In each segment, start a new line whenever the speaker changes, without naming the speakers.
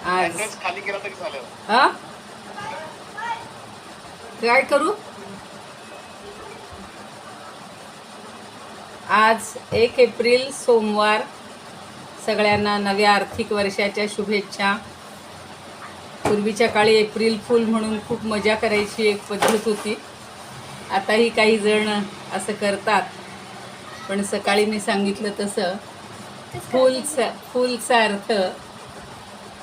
आज
खाली केला तरी चालेल.
हा काय करू. आज 1 एप्रिल सोमवार. सगळ्यांना नव्या आर्थिक वर्षाच्या शुभेच्छा. पूर्वीच्या काळी एप्रिल फूल म्हणून खूप मजा करायची एक पद्धत होती. आताही काही जण असं करतात, पण सकाळी मी सांगितलं तसं फूलचा अर्थ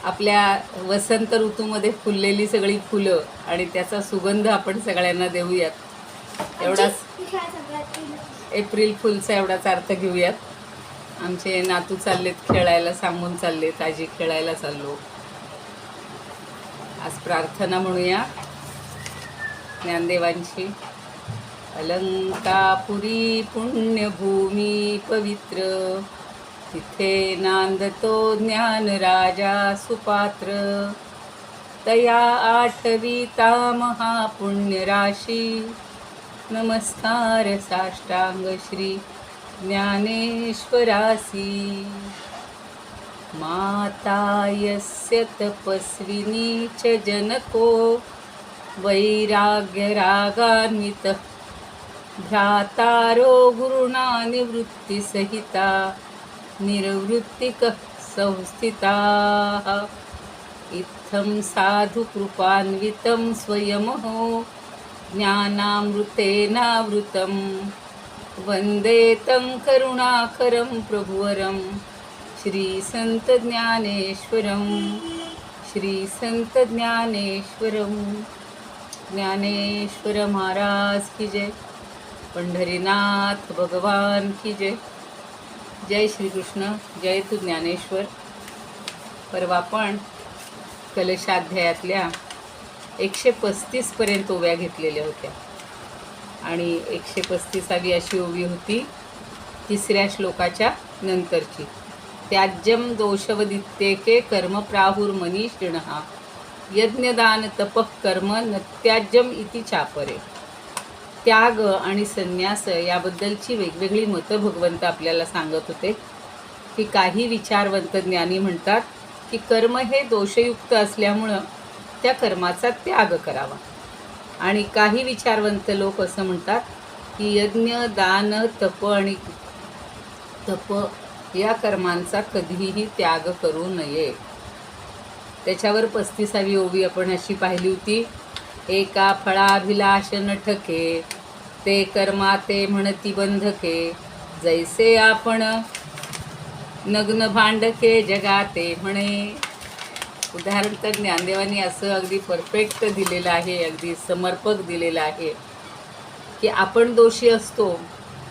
आपल्या वसंत ऋतूमध्ये फुललेली सगळी फुलं आणि त्याचा सुगंध आपण सगळ्यांना देऊयात, एवढाच एप्रिल फुलचा एवढाच अर्थ घेऊयात. आमचे नातू चाललेत खेळायला, सांगून चाललेत आजी खेळायला चाललो. आज प्रार्थना म्हणूया ज्ञानदेवांची. अलंकापुरी पुण्यभूमी पवित्र, तिथे नांदतो ज्ञान राजा सुपात्र. तया आठविता महापुण्य राशी, नमस्कार साष्टांग श्री ज्ञानेश्वरासी. माता यस्य तपस्विनी च जनको, वैराग्य रागान्वितः भ्रातारो गुरुणा निवृत्तिसहिता निर्वृत्तिकः संस्थिताः. इत्थं साधु कृपान्वितं स्वयमहो ज्ञानामृतेनावृतं, वन्दे तं करुणाकरं प्रभुवरं श्री संत ज्ञानेश्वरं. श्री संत ज्ञानेश्वरं. ज्ञानेश्वर महाराज की जय. पंढरीनाथ भगवान की जय. जय श्रीकृष्ण. जय तू ज्ञानेश्वर. परवा आपण कलशाध्यायातल्या 135 पर्यंत ओव्या घेतलेल्या होत्या आणि 135वी अशी ओवी होती 3ऱ्या श्लोकाच्या नंतरची. त्याज्यम दोषवदित्येके कर्म प्राहुर्मनीषिणः, यज्ञदान तपः कर्म न त्याज्यम इति चापरे. त्याग आणि संन्यास याबद्दलची वेगवेगळी मतं भगवंत आपल्याला सांगत होते की काही विचारवंत ज्ञानी म्हणतात की कर्म हे दोषयुक्त असल्यामुळं त्या कर्माचा त्याग करावा, आणि काही विचारवंत लोक असं म्हणतात की यज्ञ दान तप आणि तप या कर्मांचा कधीही त्याग करू नये. त्याच्यावर 35वी ओवी आपण अशी पाहिली होती. एका फळाभिलाष न ठके, ते कर्मा ते म्हणती बंधके, जैसे आपण नग्न भांडके जगाते म्हणे. उदाहरण तर ज्ञानदेवांनी असं अगदी परफेक्ट दिलेलं आहे, अगदी समर्पक दिलेलं आहे की आपण दोषी असतो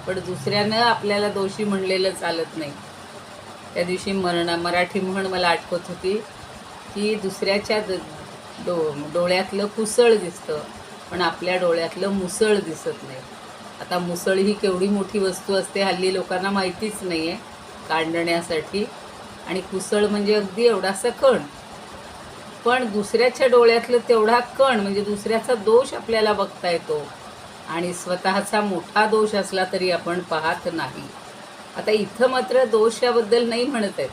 पण दुसऱ्यानं आपल्याला दोषी म्हणलेलं चालत नाही. त्या दिवशी मराठी म्हण मला आठवत होती की दुसऱ्याच्या डोळ्यातलं कुसळ दिसतं पण आपल्या डोळ्यातलं मुसळ दिसत नाही. आता मुसळ ही केवढी मोठी वस्तू असते हल्ली लोकांना माहितीच नाही आहे काढण्यासाठी, आणि कुसळ म्हणजे अगदी एवढासा कण, पण दुसऱ्याच्या डोळ्यातलं तेवढा कण म्हणजे दुसऱ्याचा दोष आपल्याला बघता येतो आणि स्वतःचा मोठा दोष असला तरी आपण पाहत नाही. आता इथं मात्र दोष याबद्दल नाही म्हणत आहेत,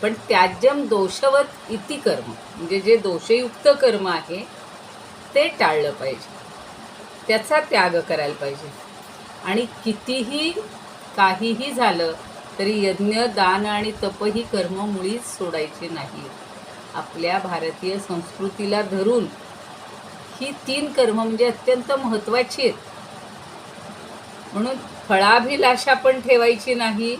पण त्याज्यम दोषवत इति कर्म म्हणजे जे दोषयुक्त कर्म आहे ते टाळलं पाहिजे, त्याचा त्याग करायला पाहिजे. आणि कितीही काहीही झालं तरी यज्ञ दान आणि तप ही कर्म मुळीच सोडायची नाही. आपल्या भारतीय संस्कृतीला धरून ही 3 कर्म म्हणजे अत्यंत महत्त्वाची आहेत. म्हणून फळाभिलाषा पण ठेवायची नाही.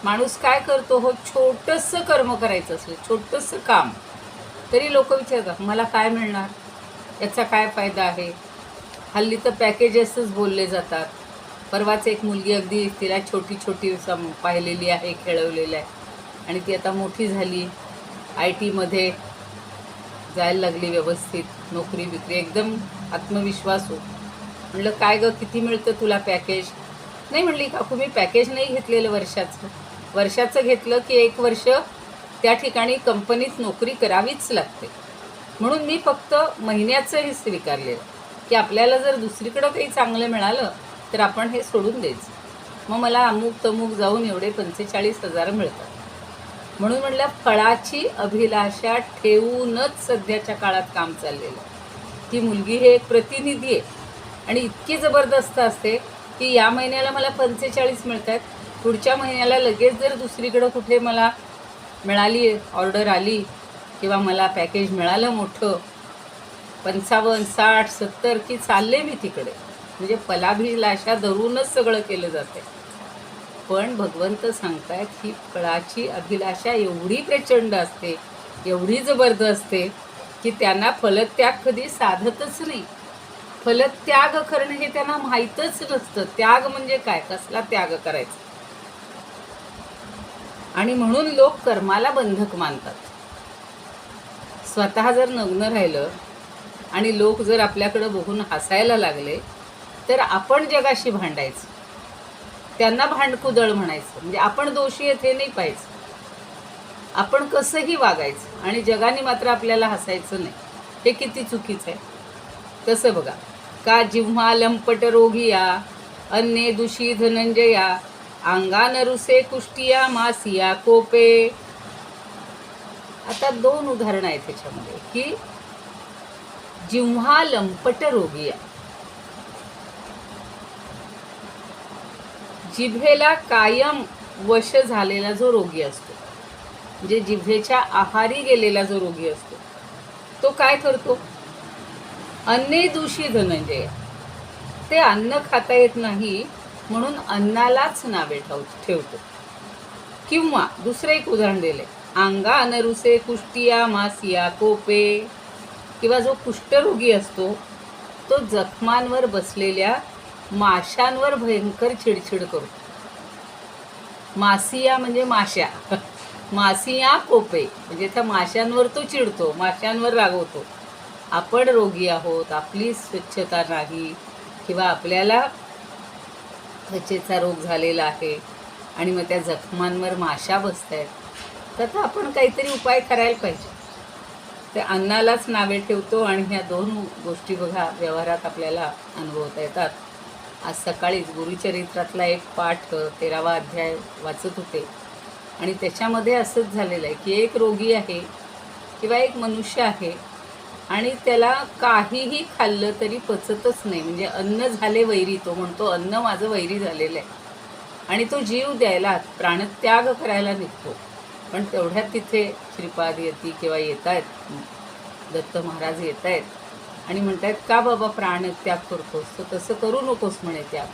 माणूस काय करतो हो, छोटंसं कर्म करायचं असलं, छोटंसं काम, तरी लोक विचारतात मला काय मिळणार, याचा काय फायदा आहे. हल्ली तर पॅकेजेसच बोलले जातात. परवाच एक मुलगी अगदी तिला छोटी छोटी पाहिलेली आहे, खेळवलेली आहे, आणि ती आता मोठी झाली, IT मध्ये जायला लागली, व्यवस्थित नोकरी बिकरी, एकदम आत्मविश्वास हो. म्हणलं काय गं किती मिळतं तुला पॅकेज. नाही म्हणली काकू मी पॅकेज नाही घेतलेलं वर्षाचं घेतलं की 1 वर्ष त्या ठिकाणी कंपनीत नोकरी करावीच लागते, म्हणून मी फक्त महिन्याचंही स्वीकारलेलं की आपल्याला जर दुसरीकडं काही चांगलं मिळालं तर आपण हे सोडून द्यायचं. मग मला अमुक तमुक जाऊन एवढे 45,000 मिळतात. म्हणून म्हटलं फळाची अभिलाषा ठेवूनच सध्याच्या काळात काम चाललेलं आहे. ती मुलगी हे एक प्रतिनिधी आहे आणि इतकी जबरदस्त असते की या महिन्याला मला 45 मिळत आहेत, पुढच्या महिन्याला लगेच जर दुसरीकडं कुठे मला मिळाली ऑर्डर आली किंवा मला पॅकेज मिळालं मोठं 55, 60, 70 की चालले मी तिकडे. म्हणजे फलाभिलाषा धरूनच सगळं केलं जाते. पण भगवंत सांगतायत ही फळाची अभिलाषा एवढी प्रचंड असते, एवढी जबरदस्त असते की त्यांना फलत्याग कधी साधतच नाही. फलत्याग करणं हे त्यांना माहीतच नसतं. त्याग म्हणजे काय, कसला त्याग करायचा. आणि म्हणून लोक कर्माला बंधक मानतात. स्वतः जर नग्न राहिलं आणि लोक जर आपल्याकडं बघून हसायला लागले तर आपण जगाशी भांडायचं, त्यांना भांडकुदळ म्हणायचं. म्हणजे आपण दोषी आहेत हे नाही पाहायचं, आपण कसंही वागायचं आणि जगाने मात्र आपल्याला हसायचं नाही. हे किती चुकीचं आहे. तसं बघा, का जिव्हा लंपट रोगिया अन्ने दुषी धनंजया अंगान रुसे कुष्टिया मासिया कोपे. आता 2 उदाहरणं आहेत त्याच्यामध्ये की जिव्हा लंपट रोगिया, जिभेला कायम वश झालेला जो रोगी असतो, म्हणजे जिभेच्या आहारी गेलेला जो रोगी असतो, तो काय करतो. अन्ने दूषी धनंजय, ते अन्न खाता येत नाही म्हणून अन्नालाच नावे ठेवतो. किंवा दुसरं एक उदाहरण दिले, अंगा अनरुसे कुष्टिया मासिया कोपे. किंवा जो कुष्ठरोगी असतो तो जखमांवर बसलेल्या माशांवर भयंकर चिडचिड करतो. मासिया म्हणजे माश्या, मासिया कोपे म्हणजे त्या माशांवर तो चिडतो, माशांवर रागवतो. आपण रोगी आहोत, आपली स्वच्छता नाही किंवा आपल्याला त्वचेचा रोग झालेला आहे आणि मग त्या जखमांवर माशा बसत आहेत, तर आपण काहीतरी उपाय करायला पाहिजे. ते अन्नालाच नावे ठेवतो. आणि ह्या 2 गोष्टी बघा व्यवहारात आपल्याला अनुभवता येतात. आज सकाळीच गुरुचरित्रातला एक पाठ 13वा अध्याय वाचत होते आणि त्याच्यामध्ये असंच झालेलं आहे की एक रोगी आहे किंवा एक मनुष्य आहे आणि त्याला काहीही खाल्लं तरी पचतच नाही. म्हणजे अन्न झाले वैरी, तो म्हणतो अन्न माझं वैरी झालेलं आहे आणि तो जीव द्यायला प्राणत्याग करायला निघतो. पण तेवढ्यात तिथे श्रीपाद यती किंवा येत आहेत, दत्त महाराज येत आहेत आणि म्हणतात का बाबा प्राणत्याग करतोस, तर तसं करू नकोस म्हणे. त्याग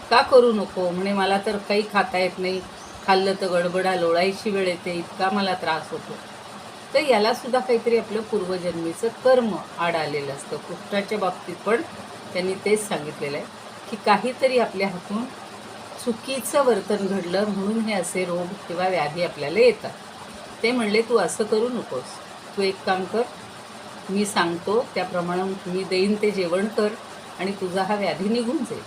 का करू नको म्हणे, मला तर काही खाता येत नाही, खाल्लं तर गडबडा लोळायची वेळ येते, इतका मला त्रास होतो. तर याला सुद्धा काहीतरी आपलं पूर्वजन्मीचं कर्म आड आलेलं असतं. कुष्ठाच्या बाबतीत पण त्यांनी तेच सांगितलेलं आहे की काहीतरी आपल्या हातून चुकीचं वर्तन घडलं म्हणून हे असे रोग किंवा व्याधी आपल्याला येतात. ते म्हणले तू असं करू नकोस, तू एक काम कर, मी सांगतो त्याप्रमाणे मी देईन ते जेवण कर आणि तुझा हा व्याधी निघून जाईल.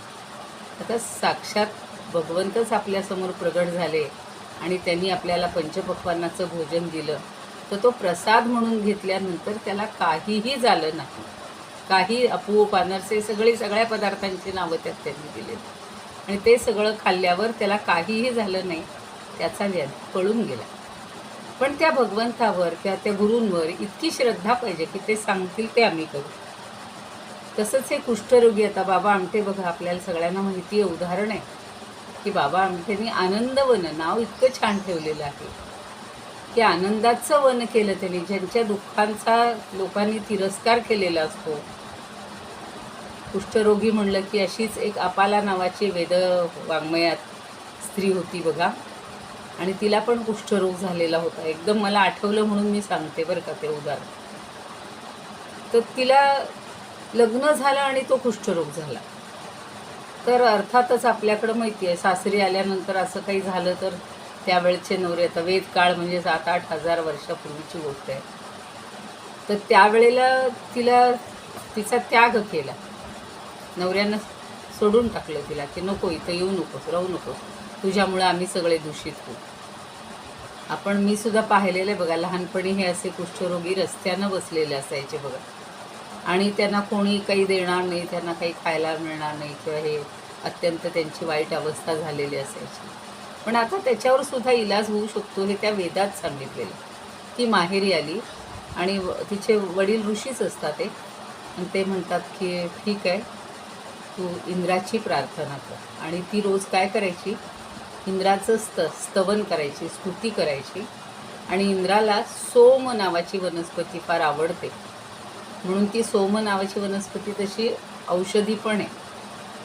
आता साक्षात भगवंतच आपल्यासमोर प्रगट झाले आणि त्यांनी आपल्याला पंचपक्वान्नाचं भोजन दिलं, तर तो प्रसाद म्हणून घेतल्यानंतर त्याला काहीही झालं नाही. काही अपूप अनरसे सगळ्या पदार्थांची नावं त्यात त्यांनी दिली आणि ते सगळं खाल्ल्यावर त्याला काहीही झालं नाही, त्याचा व्याधी पळून गेला. पण त्या भगवंतावर किंवा त्या गुरूंवर इतकी श्रद्धा पाहिजे की ते सांगतील ते आम्ही करू. तसंच हे कुष्ठरोगी, आता बाबा आमटे बघा, आपल्याला सगळ्यांना माहिती आहे, उदाहरण आहे की बाबा आमटेंनी आनंदवन नाव इतकं छान ठेवलेलं आहे की आनंदाचं वन केलं त्यांनी. ज्यांच्या दुःखांचा लोकांनी तिरस्कार केलेला असतो. कुष्ठरोगी म्हणलं की अशीच एक अपाला नावाची वेद वाङ्मयात स्त्री होती बघा, आणि तिला पण कुष्ठरोग झालेला होता. एकदम मला आठवलं म्हणून मी सांगते बरं का ते उदाहरण. तर तिला लग्न झालं आणि तो कुष्ठरोग झाला. तर अर्थातच आपल्याकडं माहिती आहे, सासरी आल्यानंतर असं काही झालं तर त्यावेळचे नवरे, आता वेदकाळ म्हणजे 7-8 हजार वर्षापूर्वीची गोष्ट आहे, तर त्यावेळेला तिचा त्याग केला. नवऱ्यानं सोडून टाकलं तिला की नको, इथं येऊ नकोस, राहू नकोस, तुझ्यामुळे आम्ही सगळे दूषित होऊ. मी सुद्धा पाहिलेलं आहे बघा, लहानपणी हे असे कुष्ठरोगी रस्त्यानं बसलेले असायचे बघा आणि त्यांना कोणी काही देणार नाही, त्यांना काही खायला मिळणार नाही किंवा हे अत्यंत त्यांची वाईट अवस्था झालेली असायची. पण आता त्याच्यावर सुद्धा इलाज होऊ शकतो हे त्या वेदात सांगितलेलं. ती माहेरी आली आणि तिचे वडील ऋषीच असतात एक, आणि ते म्हणतात की ठीक आहे, तू इंद्राची प्रार्थना कर. आणि ती रोज काय करायची, इंद्राचं स्तवन करायची, स्तुती करायची. आणि इंद्राला सोम नावाची वनस्पती फार आवडते, म्हणून ती सोम नावाची वनस्पती तशी औषधी पण आहे.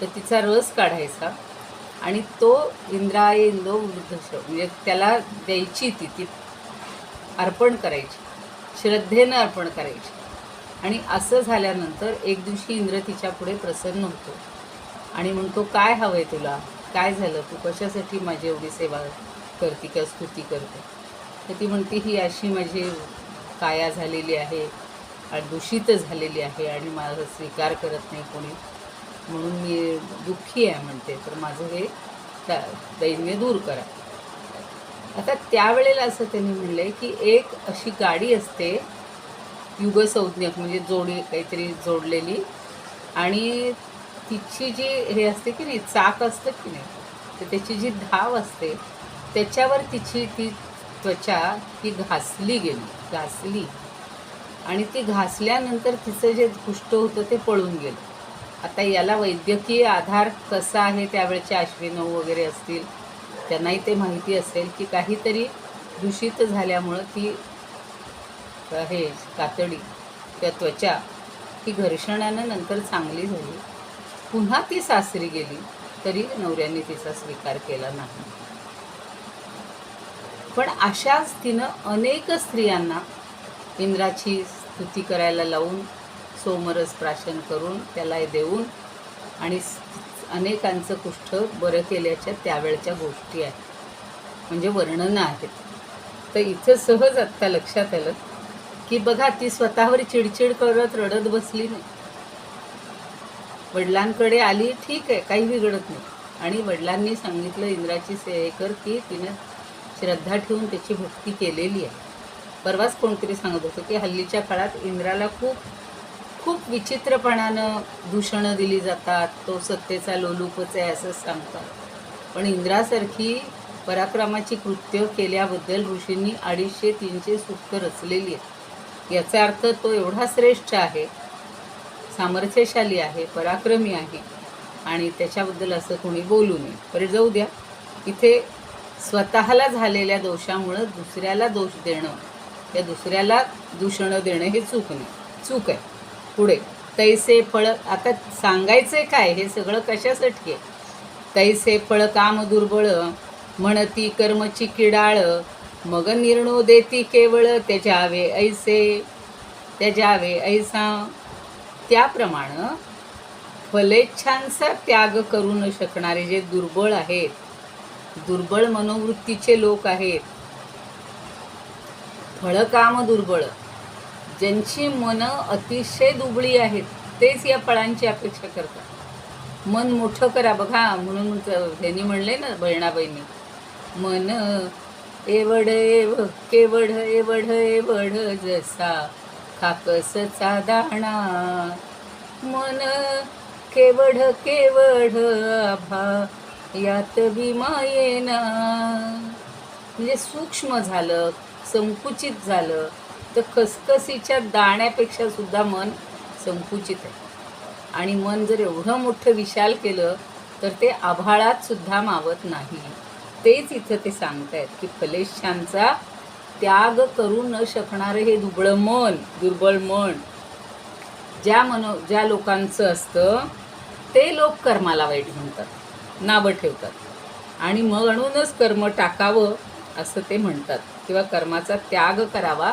तर तिचा रस काढायचा आणि तो इंद्राय इंदो वृद्धश म्हणजे त्याला द्यायची, ती अर्पण करायची, श्रद्धेनं अर्पण करायची. आणि असं झाल्यानंतर एक दिवशी इंद्र तिच्या पुढे प्रसन्न होतो आणि म्हणतो, काय हवं आहे तुला, काय झालं, तू कशासाठी माझी एवढी सेवा करते किंवा स्तुती करते. तर ती म्हणते, ही अशी माझी काया झालेली आहे आणि दूषित झालेली आहे आणि माझा स्वीकार करत नाही कोणी, म्हणून मी दुःखी आहे म्हणते, तर माझं हे दैन्य दूर करा. आता त्यावेळेला असं त्यांनी म्हणलं आहे की एक अशी गाडी असते युगसंज्ञक, म्हणजे जोडी काहीतरी जोडलेली, आणि तिची जी हे असते की नाही, चाक असतं की नाही, तर त्याची जी धाव असते त्याच्यावर तिची ती त्वचा ही घासली आणि ती घासल्यानंतर तिचं जे कुष्ठ होतं ते पळून गेलं. आता याला वैद्यकीय आधार कसा आहे, त्यावेळचे अश्विनव वगैरे असतील त्यांनाही ते माहिती असेल की काहीतरी दूषित झाल्यामुळं ती हे कातडी त्या त्वचा ही घर्षणानं नंतर चांगली झाली. पुन्हा ती सासरी गेली तरी नवऱ्याने तिचा स्वीकार केला नाही. पण अशाच तिनं अनेक स्त्रियांना इंद्राची स्तुती करायला लावून, सोमरस प्राशन करून त्याला देऊन आणि अनेकांचं कुष्ठ बरं केल्याच्या त्यावेळच्या गोष्टी आहेत, म्हणजे वर्णनं आहेत. तर इथं सहज आत्ता लक्षात आलं की बघा, ती स्वतःवर चिडचिड करत रडत बसली नाही. वडिलांकडे आली, ठीक आहे, काही बिघडत नाही, आणि वडिलांनी सांगितलं इंद्राची सेवेकर की तिनं श्रद्धा ठेवून त्याची भक्ती केलेली आहे. परवाच कोणतरी सांगत होतं की हल्लीच्या काळात इंद्राला खूप विचित्रपणानं दूषणं दिली जातात, तो सत्तेचा लोलुपच आहे असं सांगतात. पण इंद्रासारखी पराक्रमाची कृत्य केल्याबद्दल ऋषींनी 250-300 सूक्त रचलेली आहेत. याचा अर्थ तो एवढा श्रेष्ठ आहे, सामर्थ्यशाली आहे, पराक्रमी आहे, आणि त्याच्याबद्दल असं कोणी बोलू नये. पण जाऊ द्या, इथे स्वतःला झालेल्या दोषामुळं दुसऱ्याला दोष देणं, त्या दुसऱ्याला दूषणं देणं हे चूक आहे. पुढे तैसे फळ, आता सांगायचंय काय, हे सगळं कशासाठी आहे. तैसे फळ काम दुर्बळ, म्हणती कर्मची किडाळ, मग निर्णो देती केवळ, त्याजावे ऐसा. त्याप्रमाणे फलेच्छांचा त्याग करू न शकणारे जे दुर्बळ आहेत, दुर्बळ मनोवृत्तीचे लोक आहेत, फळकाम दुर्बळ, ज्यांची मनं अतिशय दुबळी आहेत, तेच या फळांची अपेक्षा करतात. मन मोठं करा, बघा, म्हणून त्यांनी म्हणले ना बहिणाबाईंनी, मन एवढ केवढ एवढ एवढ जसा खाकसचा दाणा, मन केवढ केवढ आभा यात भीमायेना. म्हणजे सूक्ष्म झालं, संकुचित झालं तर खसखसीच्या दाण्यापेक्षा सुद्धा मन संकुचित आहे. आणि मन जर एवढं मोठं विशाल केलं तर ते आभाळात सुद्धा मावत नाही. तेच इथं ते सांगतायत की फलेच्छांचा त्याग करू न शकणारं हे दुर्बळ मन ज्या लोकांचं असतं ते लोक कर्माला वाईट म्हणतात, नावं ठेवतात, आणि मग म्हणूनच कर्म टाकावं असं ते म्हणतात, किंवा कर्माचा त्याग करावा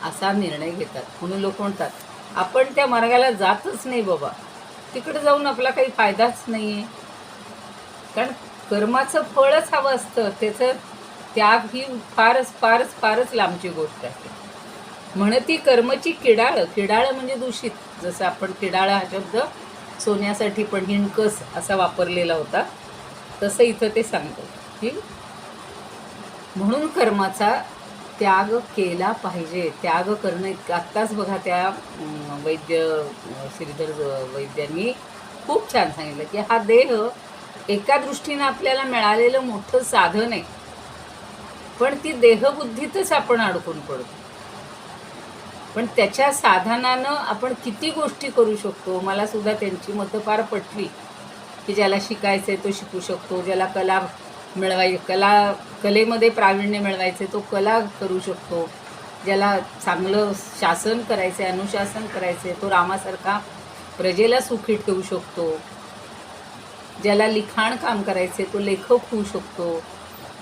असा निर्णय घेतात. म्हणून लोक म्हणतात आपण त्या मार्गाला जातच नाही बाबा, तिकडे जाऊन आपला काही फायदाच नाही आहे, कारण कर्माचं फळच हवं असतं, त्याचं त्याग ही फारच लांबची गोष्ट आहे. म्हणती कर्मची किडाळ म्हणजे दूषित, जसं आपण किडाळ हा शब्द सोन्यासाठी पण हिणकस असा वापरलेला होता, तसं इथं ते सांगतो की म्हणून कर्माचा त्याग केला पाहिजे. त्याग करणं आत्ताच बघा त्या श्रीधर वैद्यांनी खूप छान सांगितलं की हा देह एका दृष्टीनं आपल्याला मिळालेलं मोठं साधन आहे, पण ती देहबुद्धीतच आपण अडकून पडतो. पण त्याच्या साधनानं आपण किती गोष्टी करू शकतो. मला सुद्धा त्यांची मतं फार पटली, की ज्याला शिकायचं आहे तो शिकू शकतो, ज्याला कलेमध्ये प्रावीण्य मिळवायचे तो कला करू शकतो, ज्याला चांगलं शासन करायचं आहे, अनुशासन करायचं आहे, तो रामासारखा प्रजेला सुखी ठेवू शकतो, ज्याला लिखाण काम करायचे तो लेखक होऊ शकतो,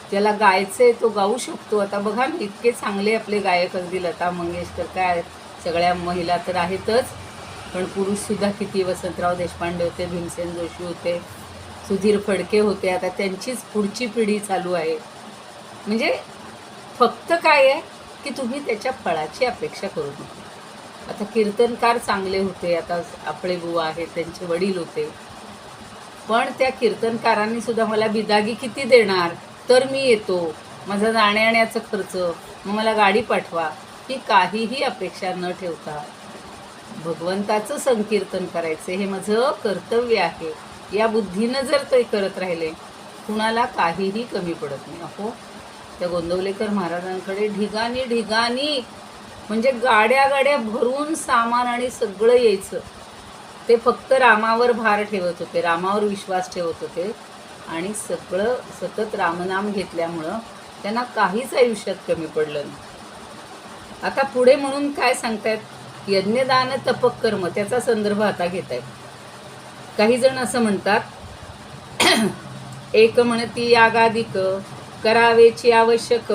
ज्याला गायचे तो गाऊ शकतो. आता बघा ना, इतके चांगले आपले गायक, अगदी लता मंगेशकर काय, सगळ्या महिला तर आहेतच, पण पुरुषसुद्धा किती, वसंतराव देशपांडे होते, भीमसेन जोशी होते, सुधीर फडके होते. आता त्यांचीच पुढची पिढी चालू आहे. म्हणजे फक्त काय आहे की तुम्ही त्याच्या फळाची अपेक्षा करू नका. आता कीर्तनकार चांगले होते, आता आपले बुवा आहेत, त्यांचे वडील होते, पण त्या कीर्तनकारांनी सुद्धा मला बिदागी किती देणार, तर मी येतो, माझा जाण्याचा खर्च, मग मला गाडी पाठवा, ही काहीही अपेक्षा न ठेवता भगवंताचं संकीर्तन करायचं हे माझं कर्तव्य आहे, या बुद्धीनं जर ते करत राहिले कुणाला काहीही कमी पडत नाही. अहो, त्या गोंदवलेकर महाराजांकडे ढिगाणी म्हणजे गाड्या भरून सामान आणि सगळं यायचं. ते फक्त रामावर भार ठेवत होते, रामावर विश्वास ठेवत होते, आणि सगळं सतत रामनाम घेतल्यामुळं त्यांना काहीच आयुष्यात कमी पडलं नाही. आता पुढे म्हणून काय सांगतायत, यज्ञदान तपक कर्म, त्याचा संदर्भ आता घेत आहेत. काही जण असं म्हणतात, एक म्हणती यागादिक करावेची आवश्यक,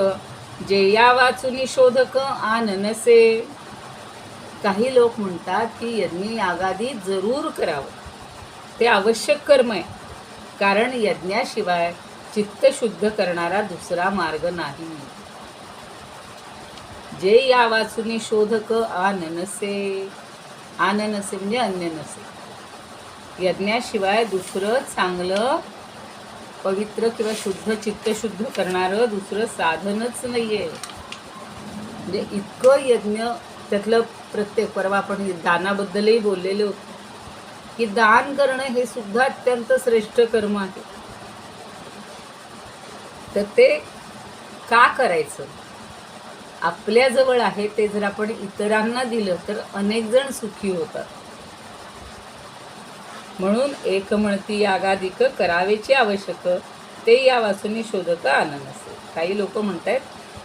जे या वाचुनी शोधक आन नसे. काही लोक म्हणतात की यज्ञ यागादी जरूर करावं, ते आवश्यक कर्म आहे, कारण यज्ञाशिवाय चित्त शुद्ध करणारा दुसरा मार्ग नाही. जे या वाचुनी शोधक आन नसे म्हणजे अन्य नसे. यज्ञाशिवाय दुसरं चांगलं पवित्र किंवा शुद्ध चित्त शुद्ध करणारं दुसरं साधनच नाहीये. म्हणजे इतकं यज्ञ, त्यातलं प्रत्येक, परवा आपण दानाबद्दलही बोललेले होते की दान करणं हे सुद्धा अत्यंत श्रेष्ठ कर्म आहे. तर ते का करायचं, आपल्याजवळ आहे ते जर आपण इतरांना दिलं तर अनेक जण सुखी होतात. म्हणून एक म्हणती यागादिक करावेची आवश्यक, ते या वाचुनी शोधक आन नसे. काही लोक म्हणतात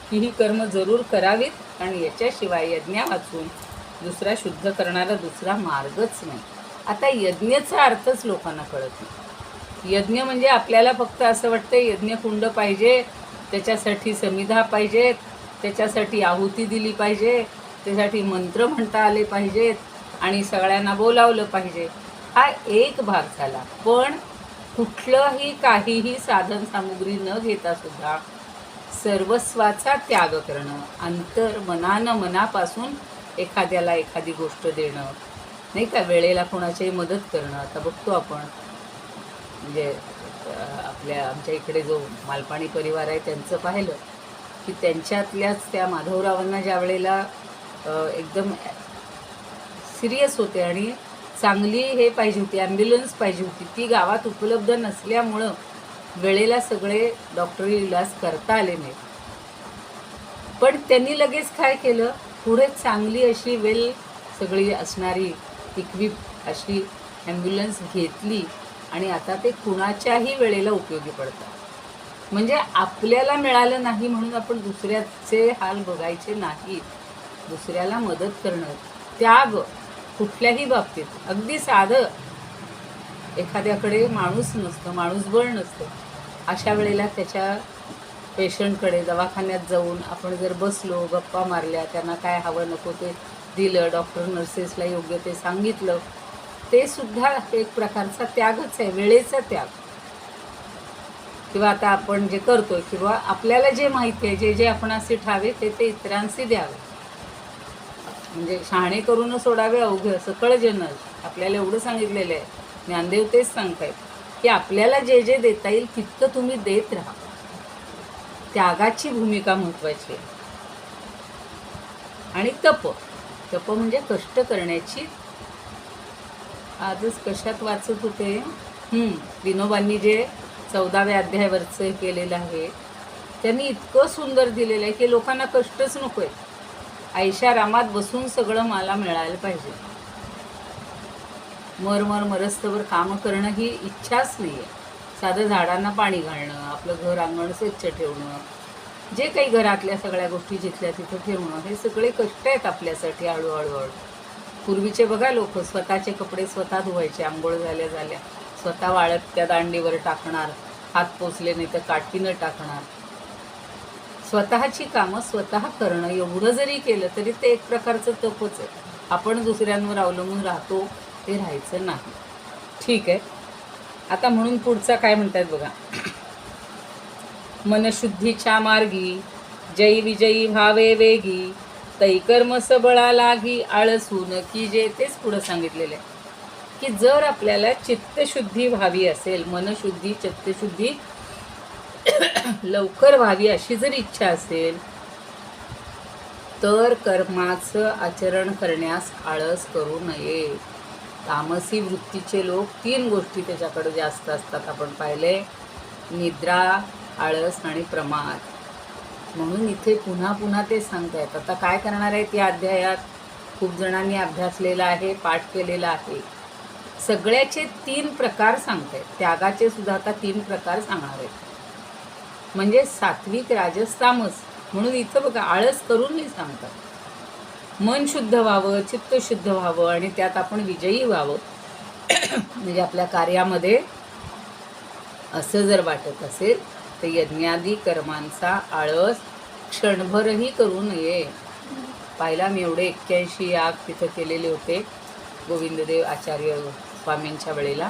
की ही कर्म जरूर करावीत आणि याच्याशिवाय यज्ञा वाचून दुसरा शुद्ध करणारा दुसरा मार्गच नाही. आता यज्ञाचा अर्थच लोकांना कळत नाही. यज्ञ म्हणजे आपल्याला फक्त असं वाटतं यज्ञ कुंड पाहिजे, त्याच्यासाठी समिधा पाहिजेत, त्याच्यासाठी आहुती दिली पाहिजे, त्यासाठी मंत्र म्हणता आले पाहिजेत आणि सगळ्यांना बोलावलं पाहिजे. हा एक भाग झाला. पण कुठलंही काहीही साधन सामुग्री न घेता सुद्धा सर्वस्वाचा त्याग करणं, मनापासून एखाद्याला एखादी गोष्ट देणं, नाही का, वेळेला कोणाची मदत करणं. आता बघतो आपण, म्हणजे आमच्या इकडे जो मालपाणी परिवार आहे त्यांचं पाहिलं की त्यांच्यातल्याच त्या माधवरावांना ज्या वेळेला एकदम सिरियस होते आणि चांगली हे पाहिजे होती, ॲम्ब्युलन्स पाहिजे होती, ती गावात उपलब्ध नसल्यामुळं वेळेला सगळे डॉक्टरी इलाज करता आले नाही. पण त्यांनी लगेच काय केलं, पुढे चांगली अशी सगळी असणारी इक्विप अशी ॲम्ब्युलन्स घेतली आणि आता ते कुणाच्याही वेळेला उपयोगी पडतात. म्हणजे आपल्याला मिळालं नाही म्हणून आपण दुसऱ्याचे हाल बघायचे नाही. दुसऱ्याला मदत करणं, त्याग कुठल्याही बाबतीत. अगदी साधं, एखाद्याकडे माणूस नसतं, माणूसबळ नसतं, अशा वेळेला त्याच्या पेशंटकडे दवाखान्यात जाऊन आपण जर बसलो, गप्पा मारल्या, त्यांना काय हवं नको ते दिलं, डॉक्टर नर्सेसला योग्य ते सांगितलं, ते सुद्धा एक प्रकारचा त्यागच आहे, वेळेचा त्याग. किंवा आता आपण जे करतोय किंवा आपल्याला जे माहिती आहे, जे आपण असे ठावे ते इतरांशी द्यावे. म्हणजे शहाणे करून सोडावे अवघे सकळ जन, आपल्याला एवढं सांगितलेलं आहे. ज्ञानदेव तेच सांगतायत की आपल्याला जे देता येईल तितकं तुम्ही देत राहा. त्यागाची भूमिका महत्त्वाची आहे. आणि तप म्हणजे कष्ट करण्याची. आजच कशात वाचत होते, विनोबांनी जे 14व्या अध्यायावरचं केलेलं आहे त्यांनी इतकं सुंदर दिलेलं आहे की लोकांना कष्टच नको आहे. ऐशारामात बसून सगळं मला मिळायला पाहिजे. मरस्तवर कामं करणं ही इच्छाच नाही आहे. साधं झाडांना पाणी घालणं, आपलं घर अंगण स्वच्छ ठेवणं, जे काही घरातल्या सगळ्या गोष्टी जिथल्या तिथं ठेवणं, हे सगळे कष्ट आहेत आपल्यासाठी. हळूहळू पूर्वीचे बघा लोक स्वतःचे कपडे स्वतः धुवायचे, आंघोळ झाल्या स्वतः वाळत त्या दांडीवर टाकणार, हात पोचले नाही तर काठीनं टाकणार. स्वतःची कामं स्वतः करणं एवढं जरी केलं तरी ते एक प्रकारचं तपच आहे. आपण दुसऱ्यांवर अवलंबून राहतो ते राहायचं नाही. ठीक आहे. आता म्हणून पुढचा काय म्हणतात बघा. मनशुद्धीच्या मार्गी जयी विजयी भावे वेगी, तै कर्म सबळा लागी आळसून की जे. तेच पुढं सांगितलेलं आहे की जर आपल्याला चित्तशुद्धी व्हावी असेल, मनशुद्धी चित्तशुद्धी लवकर व्हावी अशी जर इच्छा असेल तर कर्माचं आचरण करण्यास आळस करू नये. तामसी वृत्तीचे लोक 3 गोष्टी त्याच्याकडे जास्त असतात. आपण पाहिले, निद्रा, आळस आणि प्रमाद. म्हणून इथे पुन्हा पुन्हा ते सांगतायत. आता काय करणार आहेत या अध्यायात? खूप जणांनी अभ्यासलेला आहे, पाठ केलेला आहे. सगळ्याचे 3 प्रकार सांगतायत. त्यागाचे सुद्धा आता 3 प्रकार सांगणार आहेत. म्हणजे सात्विक, राजस, तामस. म्हणून इथं बघा आळस करून नाही सांगतात. मन शुद्ध व्हावं, चित्त शुद्ध व्हावं आणि त्यात आपण विजयी व्हावं. म्हणजे आपल्या कार्यामध्ये असं जर वाटत असेल तर यज्ञादी कर्मांचा आळस क्षणभरही करू नये. पाहिला मी एवढे 81 याग तिथं केलेले होते गोविंददेव आचार्य स्वामींच्या वेळेला.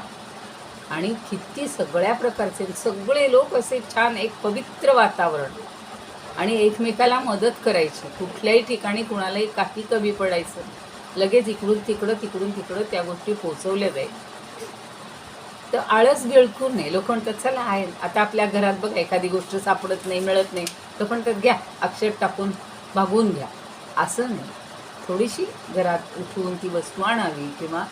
आणि किती सगळ्या प्रकारचे सगळे लोक असे छान, एक पवित्र वातावरण आणि एकमेकाला मदत करायची. कुठल्याही ठिकाणी कुणालाही काही कमी पडायचं, लगेच इकडून तिकडं त्या गोष्टी पोचवल्या जाईल. तर आळस गिळकू नये. लोक म्हणतात चला आहे आता आपल्या घरात बघ एखादी गोष्ट सापडत नाही, मिळत नाही, तर म्हणतात घ्या अक्षर टाकून भागवून घ्या. असं नाही. थोडीशी घरात उठवून ती वस्तू आणावी किंवा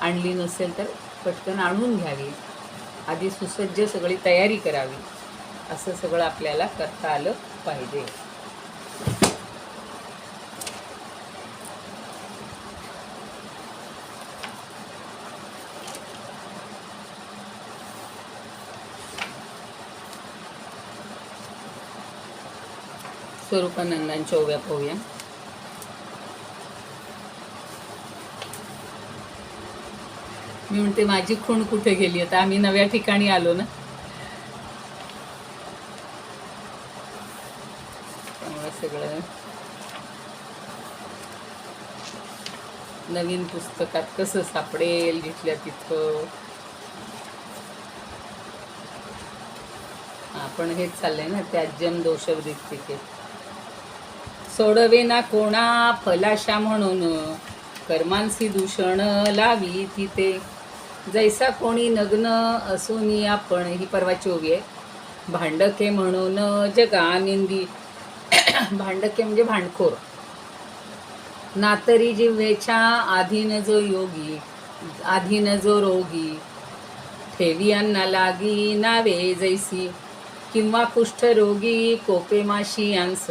आणली नसेल तर पटकन आणून घ्यावी. आधी सुसज्ज सगळी तयारी करावी. असं सगळं आपल्याला करता आलं पाहिजे. स्वरूपानंदांच्या ओव्या पाहूया. मी म्हणते माझी खूण कुठे गेली. आता आम्ही नव्या ठिकाणी आलो ना, त्यामुळे सगळं नवीन पुस्तकात कसं सापडेल जिथल्या तिथं. आपण हेच चाललंय ना, त्याज्यम दोषवृत्तीचे. सोडवे ना कोणा फलाशा म्हणून, कर्मांसी दूषण लावी तिथे. जैसा कोणी नग्न असून आपण, ही परवाची ओवी आहे. भांडके म्हणून जगानिंदी. भांडके म्हणजे भांडखोर. नातरी जिव्हेच्या आधीन जो योगी, आधीन जो रोगी. ठेवी अन्ना लागी नावे जैसी, किंवा कुष्ठरोगी कोपे माशी यांस.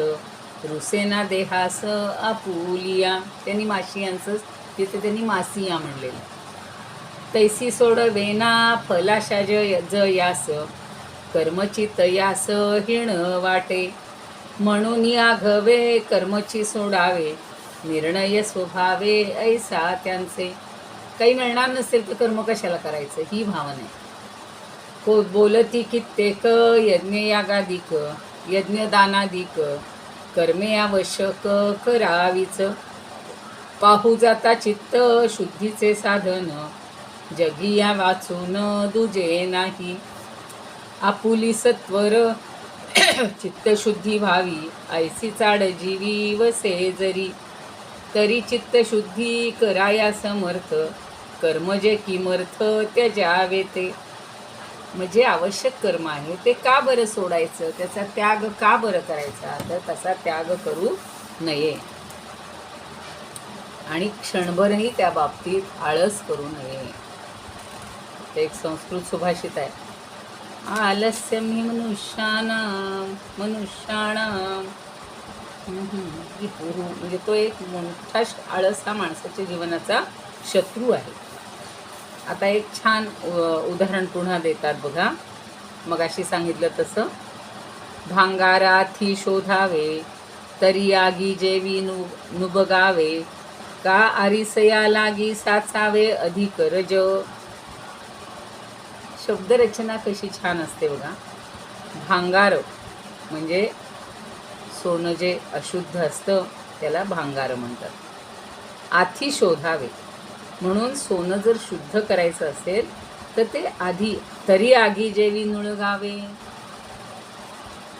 रुसेना देहास आपुलिया. त्यांनी माशी यांचं तिथे त्यांनी मासिया म्हणलेलं. तैसी सोडवेना फलाशा जयास, कर्मची तयास हिण वाटे. म्हणून आघवे कर्मची सोडावे, निर्णय स्वभावे ऐसा त्यांचे. काही मिळणार नसेल तर कर्म कशाला करायचं, ही भावना आहे. को बोलती कित्येक यज्ञ यागादिक, यज्ञदानादिक. कर्मे आवश्यक करावीच, पाहू जाता चित्त शुद्धीचे साधन. जगी या वाचून दुजे नाही. आपुली सत्वर चित्तशुद्धी व्हावी, ऐसी चाड जीवी वसे जरी. तरी चित्तशुद्धी कराया समर्थ, कर्म जे किमर्थ त्याजावे ते. म्हणजे आवश्यक कर्म आहे ते का बरं सोडायचं, त्याचा त्याग का बरं करायचा, तर तसा त्याग करू नये. आणि क्षणभरही त्या बाबतीत आळस करू नये. ते एक संस्कृत सुभाषित आहे. आलस्यम हि मनुष्याणाम विपुः, म्हणजे तो एक मोठा आळस हा माणसाच्या जीवनाचा शत्रू आहे. आता एक छान उदाहरण पुन्हा देतात बघा. मगाशी सांगितलं तसं, भांगाराथी शोधावे तरी आगी जेवी नुबगावे, का आरिसया लागी साचावे अधिक रज. शब्दरचना कशी छान असते बघा. भांगार म्हणजे सोनं जे अशुद्ध असतं त्याला भांगार म्हणतात. आथी शोधावे, म्हणून सोनं जर शुद्ध करायचं असेल तर ते आधी तरी आगी जेवी नुळगावे.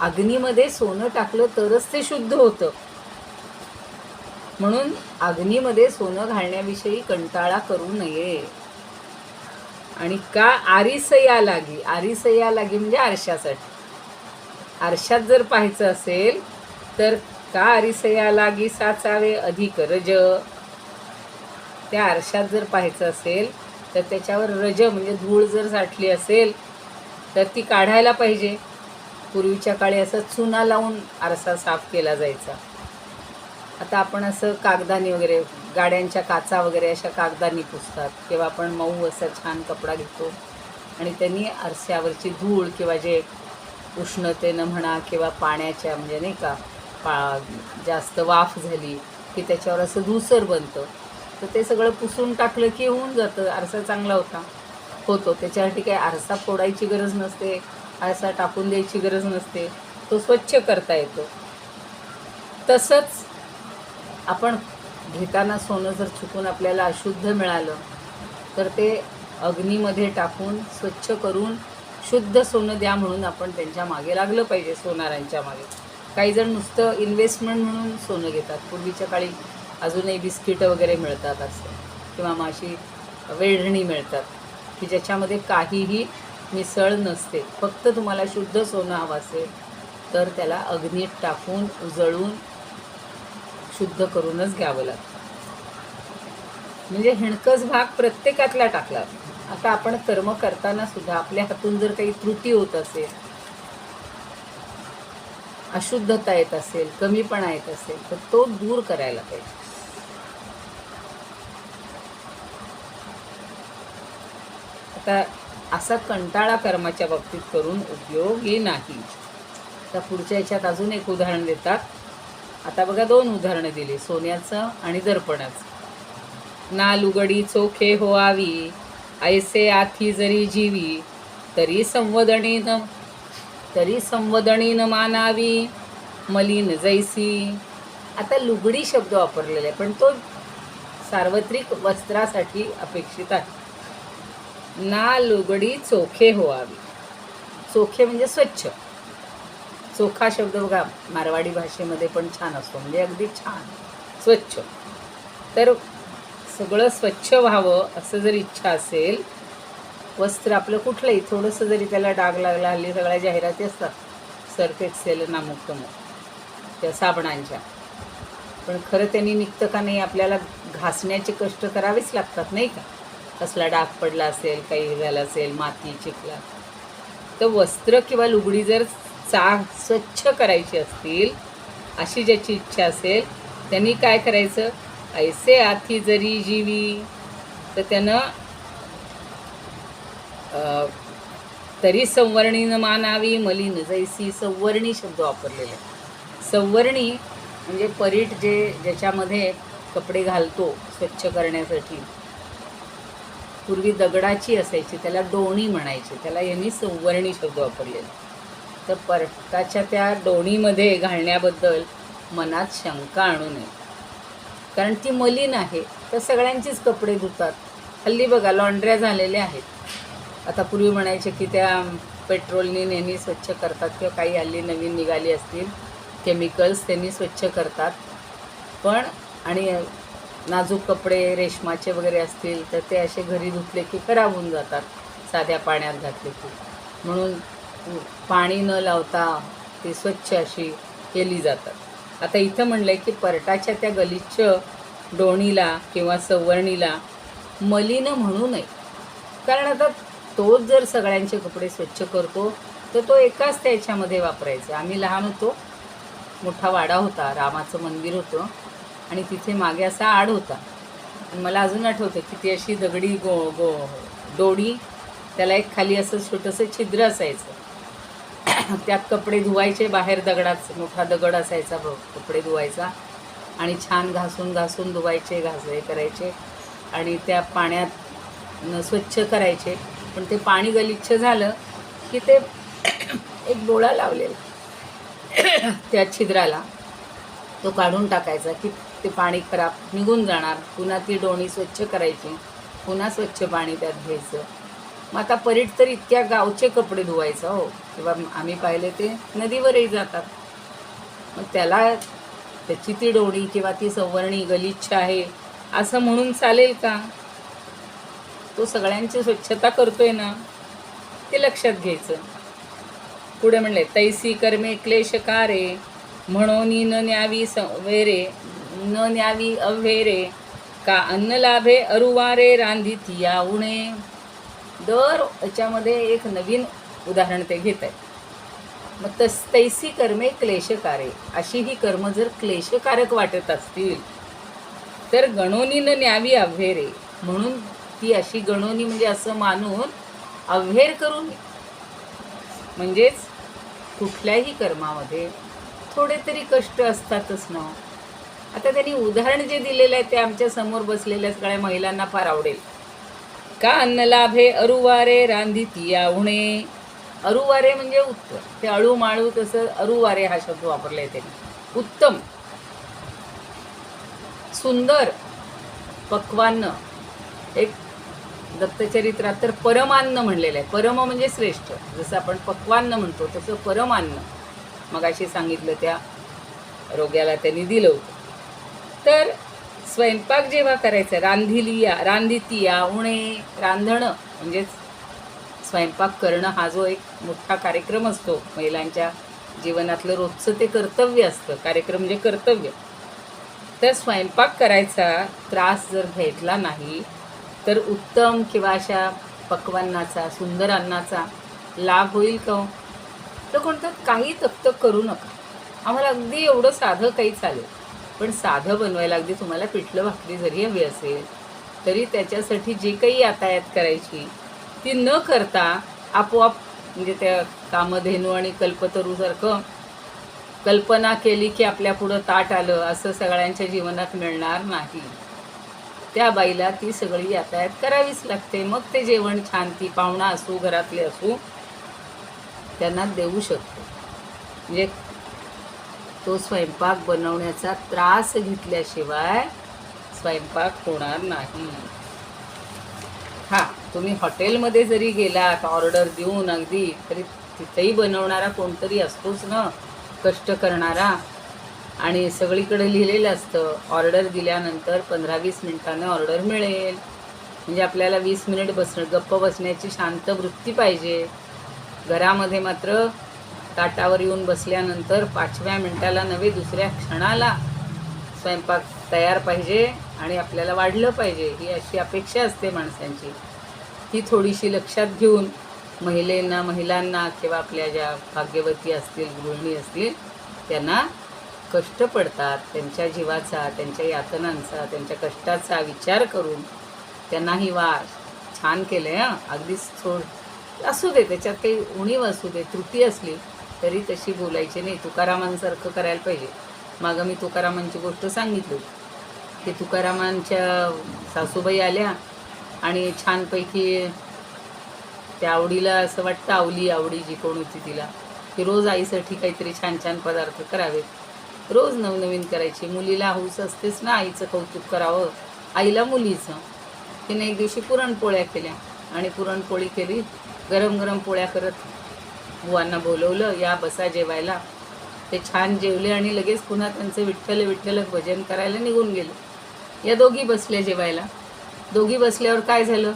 अग्नीमध्ये सोनं टाकलं तरच ते शुद्ध होतं. म्हणून अग्नीमध्ये सोनं घालण्याविषयी कंटाळा करू नये. आणि का आरिसया लागी, आरिसया लागी म्हणजे आरशासाठी. आरशात जर पाहायचं असेल तर का आरिसया लागी साचावे अधिक रज. त्या आरशात जर पाहायचं असेल तर त्याच्यावर रज म्हणजे धूळ जर साठली असेल तर ती काढायला पाहिजे. पूर्वीच्या काळी असं चुना लावून आरसा साफ केला जायचा. आता आपण असं कागदानी वगैरे, गाड्यांच्या काचा वगैरे अशा कागदानी पुसतात, किंवा आपण मऊ असा छान कपडा घेतो आणि त्यांनी आरशावरची धूळ किंवा जे उष्णतेनं म्हणा किंवा पाण्याच्या म्हणजे नाही का जास्त वाफ झाली की त्याच्यावर असं धूसर बनतं, तर ते सगळं पुसून टाकलं की होऊन जातं. आरसा चांगला होतो. त्याच्यासाठी काही आरसा फोडायची गरज नसते, आरसा टाकून द्यायची गरज नसते, तो स्वच्छ करता येतो. तसंच आपण घेताना सोनं जर चुकून आपल्याला अशुद्ध मिळालं तर ते अग्नीमध्ये टाकून स्वच्छ करून शुद्ध सोनं द्या म्हणून आपण त्यांच्या मागे लागलं पाहिजे, सोनारांच्या मागे. काही जण नुसतं इन्व्हेस्टमेंट म्हणून सोनं घेतात. पूर्वीच्या काळी अजूनही बिस्किटं वगैरे मिळतात असं, किंवा माशी वेढणी मिळतात की ज्याच्यामध्ये काहीही मिसळ नसते. फक्त तुम्हाला शुद्ध सोनं हवं असेल तर त्याला अग्नीत टाकून उजळून शुद्ध करूनच घ्यावं लागतं. म्हणजे हिणकस भाग प्रत्येकातला टाकला. आता आपण कर्म करताना सुद्धा आपल्या हातून जर काही त्रुटी होत असेल, अशुद्धता येत असेल, कमीपणा येत असेल तर तो दूर करायला पाहिजे. आता असा कंटाळा कर्माच्या बाबतीत करून उपयोगी नाही. आता पुढच्या याच्यात अजून एक उदाहरण देतात. आता बघा 2 उदाहरणं दिली, सोन्याचं आणि दर्पणाचं. ना लुगडी चोखे होआवी, ऐसे आथी जरी जीवी, तरी संवदणी न मानावी, मलिन जैसी. आता लुगडी शब्द वापरलेला आहे पण तो सार्वत्रिक वस्त्रासाठी अपेक्षित आहे. ना लुगडी चोखे होआवी, चोखे म्हणजे स्वच्छ. चोखा शब्द बघा मारवाडी भाषेमध्ये पण छान असतो, म्हणजे अगदी छान स्वच्छ. तर सगळं स्वच्छ व्हावं असं जर इच्छा असेल, वस्त्र आपलं कुठलंही थोडंसं जरी त्याला डाग लागला, हल्ली सगळ्या जाहिराती असतात सर्फ एक्सेल नामुक्त त्या साबणांच्या, पण खरं त्यांनी निघतं का नाही, आपल्याला घासण्याचे कष्ट करावेच लागतात नाही का. कसला डाग पडला असेल, काही झालं असेल, माती चिखला, तर वस्त्र किंवा लुगडी जर स्वच्छ करायची असतील, अशी ज्याची इच्छा असेल त्यांनी काय करायचं, ऐसे आथी जरी जीवी, तर त्यानं तरी संवर्णी न मानावी, मलिन जैसी. संवर्णी शब्द वापरलेला आहे. संवर्णी म्हणजे परीट ज्याच्यामध्ये कपडे घालतो स्वच्छ करण्यासाठी, पूर्वी दगडाची असायची, त्याला डोणी म्हणायची, त्याला यांनी संवर्णी शब्द वापरलेला. तर परटाच्या त्या डोणीमध्ये घालण्याबद्दल मनात शंका आणू नये, कारण ती मलिन आहे. तर सगळ्यांचीच कपडे धुतात. हल्ली बघा लॉन्ड्र्या झालेल्या आहेत. आता पूर्वी म्हणायचे की त्या पेट्रोलनी नेहमी स्वच्छ करतात, किंवा काही हल्ली नवीन निघाली असतील केमिकल्स त्यांनी स्वच्छ करतात. पण आणि नाजूक कपडे रेशमाचे वगैरे असतील तर ते असे घरी धुतले की खराब होऊन जातात साध्या पाण्यात घातले की. म्हणून पाणी न लावता ते स्वच्छ अशी केली जातात. आता इथं म्हणलं आहे की परटाच्या त्या गलिच्छ डोणीला किंवा संवर्णीला मलिन म्हणू नये, कारण आता तोच जर सगळ्यांचे कपडे स्वच्छ करतो तर तो एकाच त्याच्यामध्ये वापरायचा. आम्ही लहान होतो, मोठा वाडा होता, रामाचं मंदिर होतं आणि तिथे मागे असा आड होता. आणि मला अजून आठवतं की ती अशी दगडी दोडी, त्याला एक खाली असं छोटंसं छिद्र असायचं. त्यात कपडे धुवायचे, बाहेर मोठा दगड असायचा, कपडे धुवायचा आणि छान घासून घासून धुवायचे, हे करायचे आणि त्या पाण्यात स्वच्छ करायचे. पण ते पाणी गलिच्छ झालं की ते एक डोळा लावलेला त्या छिद्राला, तो काढून टाकायचा की ते पाणी खराब निघून जाणार. पुन्हा ती डोणी स्वच्छ करायची, पुन्हा स्वच्छ पाणी त्यात घ्यायचं. मग आता परीट तर इतक्या गावचे कपडे धुवायचा हो, किंवा आम्ही पाहिले ते नदीवरही जातात. मग त्याची ती डोणी किंवा ती संवर्णी गलिच्छ आहे असं म्हणून चालेल का? तो सगळ्यांची स्वच्छता करतोय ना, ते लक्षात घ्यायचं. पुढे म्हणले, तैसी कर्मे क्लेशकारे म्हणून न न्यावी अव्हेरे का अन्न लाभे अरुवारे रांधिती या उणे. दर याच्यामध्ये एक नवीन उदाहरण ते घेत आहे. मग तैसी कर्मे क्लेशकारे, अशी ही कर्म जर क्लेशकारक वाटत असतील तर गणोनी न न्यावी अव्हेरे, म्हणून ती अशी गणोनी म्हणजे असं मानून अव्हेर करू नये. म्हणजेच कुठल्याही कर्मामध्ये थोडे तरी कष्ट असतातच ना. आता त्यांनी उदाहरण जे दिलेलं आहे ते आमच्या समोर बसलेल्या सगळ्या महिलांना फार आवडेल. का अन्न लाभे अरुवारे रांधिती या उणे. अरुवारे म्हणजे उत्तम, ते अळू माळू तसं अरुवारे हा शब्द वापरला आहे त्यांनी. उत्तम, सुंदर, पक्वान्न. एक दत्तचरित्रात तर परमान्न म्हणलेलं आहे. परम म्हणजे श्रेष्ठ, जसं आपण पक्वान्न म्हणतो तसं परमान्न मगाशी सांगितलं त्या रोग्याला त्यांनी दिलं होतं. तर स्वयंपाक जेव्हा करायचा, रांधितिया उणे, रांधणं म्हणजेच स्वयंपाक करणं हा जो एक मोठा कार्यक्रम असतो महिलांच्या जीवनातलं, रोजचं ते कर्तव्य असतं. कार्यक्रम म्हणजे कर्तव्य. तर स्वयंपाक करायचा त्रास जर घेतला नाही तर उत्तम किंवा अशा पक्वान्नाचा, सुंदर अन्नाचा लाभ होईल का? तर कोणतं काही तकतक करू नका. आम्हाला अगदी एवढं साधं काही चालेल, पण साधं बनवायला अगदी तुम्हाला पिठलं भाकरी जरी हवी असेल तरी त्याच्यासाठी जे काही यातायात करायची ती न करता आपोआप, म्हणजे त्या कामधेनू आणि कल्पतरूसारखं कल्पना केली की आपल्या पुढं ताट आलं असं सगळ्यांच्या जीवनात मिळणार नाही. त्या बाईला ती सगळी यातायात करावीच लागते. मग ते जेवण छान, ती पाहुणा असू घरातले असू, त्यांना देऊ शकतो. म्हणजे तो स्वयंपाक बनवण्याचा त्रास घेतल्याशिवाय स्वयंपाक होणार नाही. हां, तुम्ही हॉटेलमध्ये जरी गेलात ऑर्डर देऊन अगदी, तरी तिथेही बनवणारा कोणतरी असतोच ना, कष्ट करणारा. आणि सगळीकडे लिहिलेलं असतं ऑर्डर दिल्यानंतर 15-20 मिनिटांनी ऑर्डर मिळेल. म्हणजे आपल्याला 20 मिनिट गप्प बसण्याची शांत वृत्ती पाहिजे. घरामध्ये मात्र ताटावर येऊन बसल्यानंतर 5व्या मिनिटाला नव्हे, दुसऱ्या क्षणाला स्वयंपाक तयार पाहिजे आणि आपल्याला वाढलं पाहिजे, ही अशी अपेक्षा असते माणसांची. ती थोडीशी लक्षात घेऊन महिलांना किंवा आपल्या ज्या भाग्यवती असतील, गृहिणी असतील, त्यांना कष्ट पडतात, त्यांच्या जीवाचा, त्यांच्या यातनांचा, त्यांच्या कष्टाचा विचार करून त्यांना ही छान केलं आहे. अगदीच असू दे, त्याच्यात काही उणीव असू दे, त्रुटी असली तरी तशी बोलायची नाही. तुकारामांसारखं करायला पाहिजे. मागं मी तुकारामांची गोष्ट सांगितली की तुकारामांच्या सासूबाई आल्या आणि छानपैकी त्या आवडीला, असं वाटतं आवडी जी कोण होती तिला, की रोज आईसाठी काहीतरी छान छान पदार्थ करावेत, रोज नवनवीन करायची. मुलीला हौस असतेच ना आईचं कौतुक करावं, आईला मुलीचं. तिने एक दिवशी पुरणपोळ्या केल्या आणि पुरणपोळी केली, गरम गरम पोळ्या करत बुवांना बोलवलं, या बसा जेवायला. ते छान जेवले आणि लगेच पुन्हा त्यांचं विठ्ठल विठ्ठल भजन करायला निघून गेले. या दोघी बसल्या जेवायला. दोघी बसल्यावर काय झालं,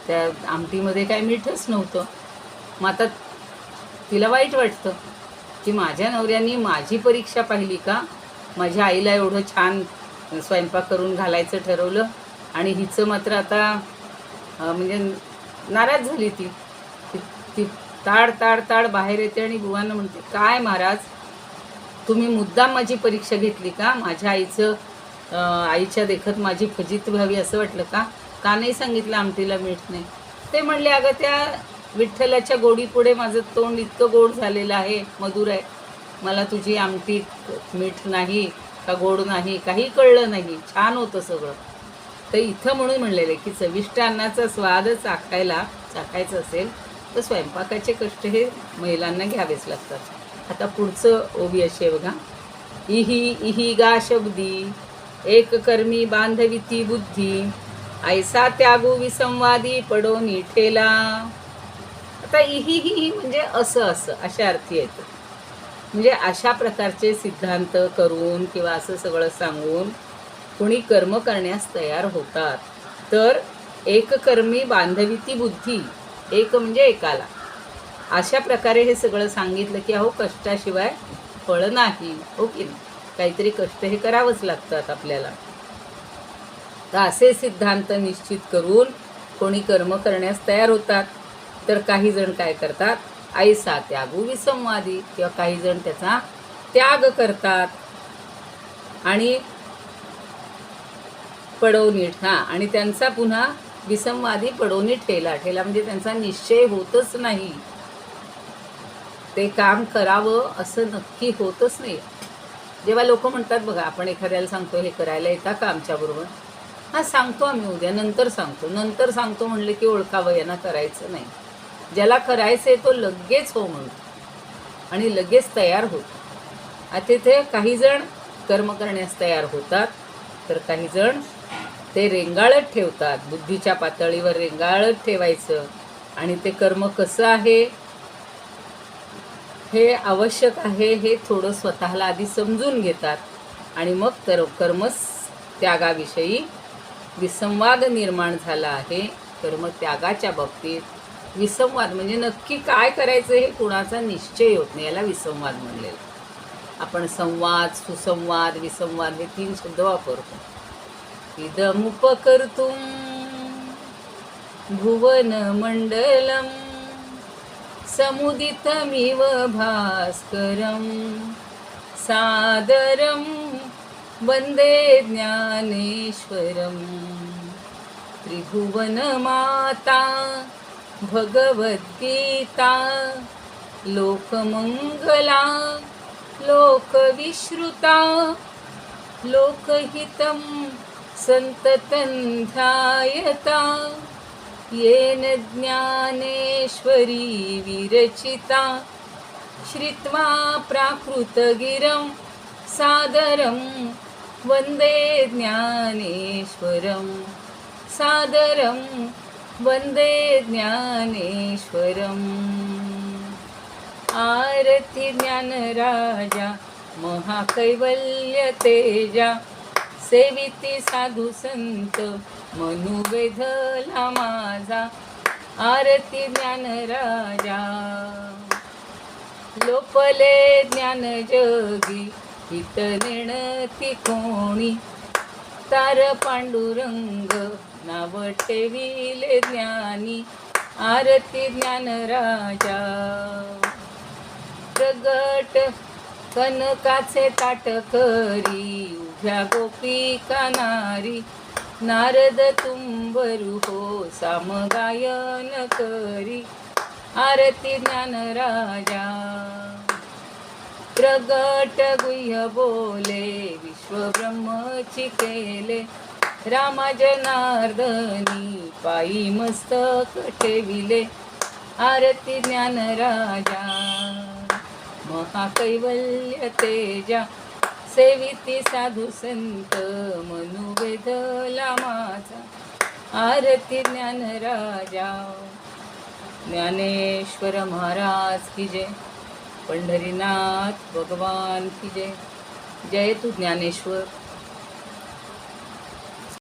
त्या आमटीमध्ये काय मीठच नव्हतं. मग आता तिला वाईट वाटतं की माझ्या नवऱ्याने माझी परीक्षा पाहिली का, माझ्या आईला एवढं छान स्वयंपाक करून घालायचं ठरवलं आणि हिचं मात्र आता म्हणजे नाराज झाली ती ती ती ताड ताड ताड बाहेर येते आणि बुवांना म्हणते, काय महाराज, तुम्ही मुद्दाम माझी परीक्षा घेतली का? माझ्या आईच्या देखत माझी फजिती व्हावी असं वाटलं का? का नाही सांगितलं आमटीला मीठ नाही? ते म्हणले, अगं त्या विठ्ठलाच्या गोडीपुढे माझं तोंड इतकं गोड झालेलं आहे, मधुर आहे, मला तुझी आमटीत मीठ नाही का गोड नाही काही कळलं नाही, छान होतं सगळं. तर इथं म्हणून म्हणलेलं आहे की चविष्ट अन्नाचा स्वाद चाखायचं असेल तर स्वयंपाकाचे कष्ट हे महिलांना घ्यावेच लागतात. आता पुढचं ओवी अशी आहे बघा. इही गा शब्दी एक कर्मी बांधविती बुद्धी, ऐसा त्यागू विसंवादी पडोनी ठेला. आता इही म्हणजे असं अशा अर्थी येतं. म्हणजे अशा प्रकारचे सिद्धांत करून किंवा असं सगळं सांगून कोणी कर्म करण्यास तयार होतात. तर एक कर्मी बांधविती बुद्धी, एक म्हणजे एकाला, अशा प्रकारे हे सगळं सांगितलं की अहो कष्टाशिवाय फळ नाही, हो की नाही, काहीतरी कष्ट हे करावंच लागतात आपल्याला. तर असे सिद्धांत निश्चित करून कोणी कर्म करण्यास तयार होतात. तर काही जण काय करतात, ऐसा त्यागू विसंवादी, किंवा काही जण त्याचा त्याग करतात आणि पडवणीठ, आणि त्यांचा पुन्हा विसंवादी पडवणी ठेला म्हणजे त्यांचा निश्चय होतच नाही, ते काम करावं असं नक्की होतच नाही. जेव्हा लोक म्हणतात बघा, आपण एखाद्याला सांगतो हे करायला येता का आमच्याबरोबर, हा सांगतो आम्ही उद्या, नंतर सांगतो म्हणले की ओळखावं यांना करायचं नाही. ज्याला करायचं आहे तो लगेच हो म्हणतो आणि लगेच तयार होतो. आता तिथे काही जण कर्म करण्यास तयार होतात, तर काही जण ते रेंगाळत ठेवतात, बुद्धीच्या पातळीवर रेंगाळत ठेवायचं, आणि ते कर्म कसं आहे, हे आवश्यक आहे हे थोडं स्वतःला आधी समजून घेतात, आणि मग कर्मच त्यागाविषयी विसंवाद निर्माण झाला आहे. कर्मत्यागाच्या बाबतीत विसंवाद म्हणजे नक्की काय करायचं हे कुणाचा निश्चय होत नाही, याला विसंवाद म्हणलेला. आपण संवाद, सुसंवाद, विसंवाद हे 3 शब्द वापरतो. इदमुपकर्तुं भुवन मंडलम समुदितमिव भास्करम सादरम वंदे ज्ञानेश्वरम. त्रिभुवन माता भगवद्गीता लोकमंगला लोकविश्रुता लोकहितं संततं ध्यायता येन ज्ञानेश्वरी विरचिता. श्रुत्वा प्राकृतगिरं सादरं वंदे ज्ञानेश्वरं सादरं वंदे ज्ञानेश्वरम्. आरती ज्ञानराजा महाकैवल्य तेजा, सेविती साधू संत मनुवेधला माझा. आरती ज्ञानराजा लोपले ज्ञान जगी हित नेणती कोणी. तार पांडुरंग नाव ठेविले ज्ञानी. आरती ज्ञानराजा प्रगट कनकाचे ताट करी उभ्या गोपिका नारी. नारद तुंबरू हो सामगायन करी. आरती ज्ञानराजा प्रगट गुह्य बोले विश्वब्रह्मची केले. रामा जनार्दनी पायी मस्तक ठेविले. आरती ज्ञानराजा महाकैवल्य तेजा, सेविती साधू संत मनुवेधला माझा. आरती ज्ञानराजा. ज्ञानेश्वर महाराज की जय. पंढरीनाथ भगवान की जय. जय तू ज्ञानेश्वर.